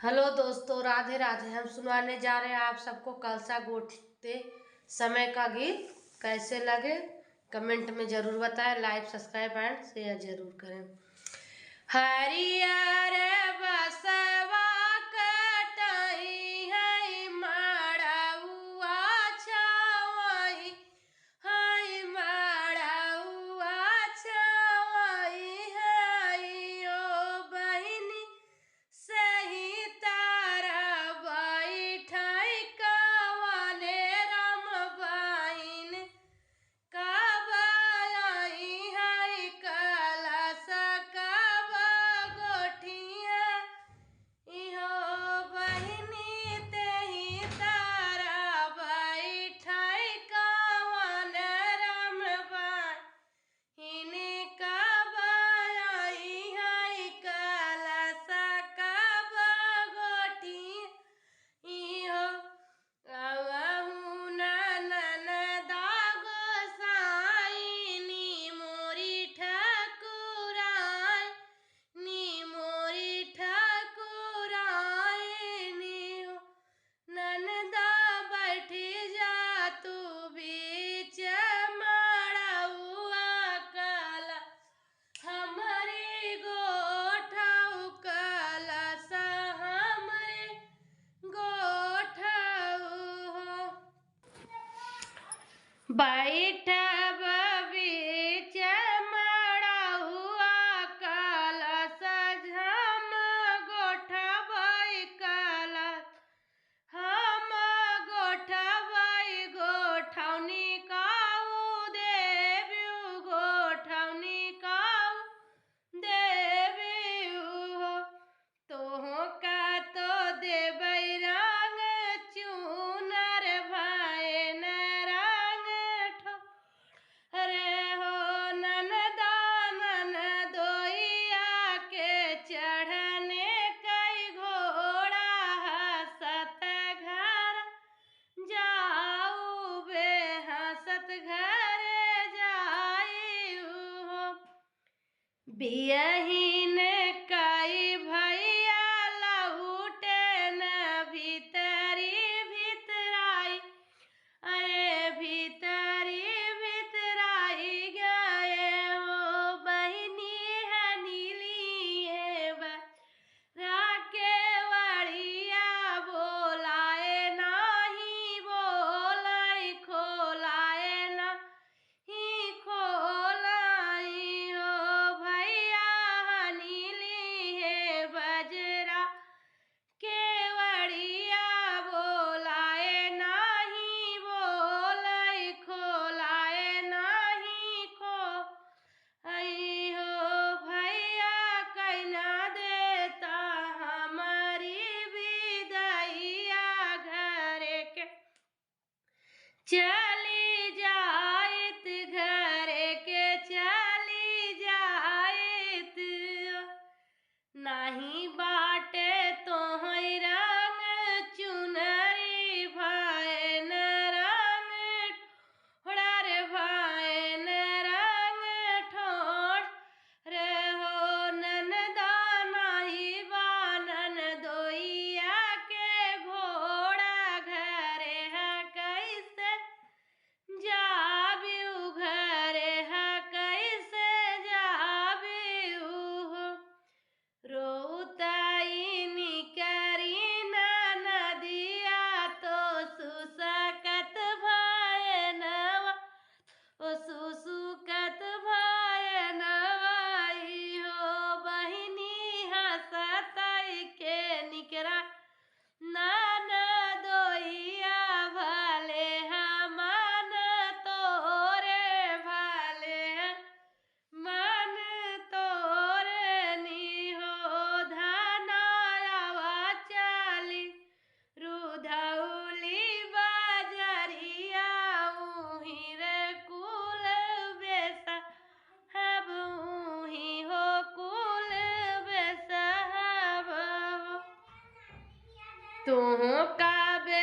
Hello दोस्तों, राधे राधे। हम सुनाने जा रहे हैं आप सबको कलसा गोठते समय का गीत। कैसे लगे कमेंट में जरूर बताएं। लाइक सब्सक्राइब एंड शेयर जरूर करें। हरियर बसवा कटई है मड़उआ छवई, है मड़उआ छवई है ओ बहिनी सही तारा बैठै कवने रम बहिन कब आई है कलश कब गोठिया इहो बहिनी तेही तारा बैठै कवन रम बहिन कब आई है कलश कब गोठिया इहो अवहु ननदा गोसाई नी मोरी ठकुराई नी मोरी ठकुराई नी हो ननदा बैठी जा तू बीच मड़उआ कला हमरे गोठौ कलश हमरे गोठौ हो बैठब बीच मड़उआ कलश हम गोठबै कलश हम गोठबै गोठौनी काऊ देबू गोठौनी काऊ देबू हो तोह का तो देबै रंग चूनर भैन रंग रे हो ननदा ननदोइया के चढ़ने कई घोड़ा हसत घर जाऊ बे हसत घर जाऊ हो बियहीन कई भैया लहुटे न भीतरी भीतराई अरे भीतरी भीतराई गए हो बहिनी है नीली राके वड़िया बोलाए नाही बोलाई खोलाए नाही खोलाई हो भैया नीली है बजरा केवड़िया बोलाए नाही बोलाई खोलाए नाही खो आई हो भैया कैना देता हमारी विदैया घरे के चली जाइत घरे के चली जाइत नाही बाटे तोहै रंग चुनरी भैन रंग ठोड़र भैन रंग ठोड़ रे हो ननदा नाही बानन दोइया के घोड़ा घरे है कैसे जाबिउ घरे है कैसे जाबिउ हो रोताई निकरी नदिया तो सुसकत भयनवा ओ सुसुकत भयनवाई हो बहिनी हसतई के निकरा ननदोइया भले मन तोरे भले मन तोरे नी हो धनायावा चली रुधौली बजरिया उही रे कुल बेसा हब उही हो कुल बेसा हब तुह का बे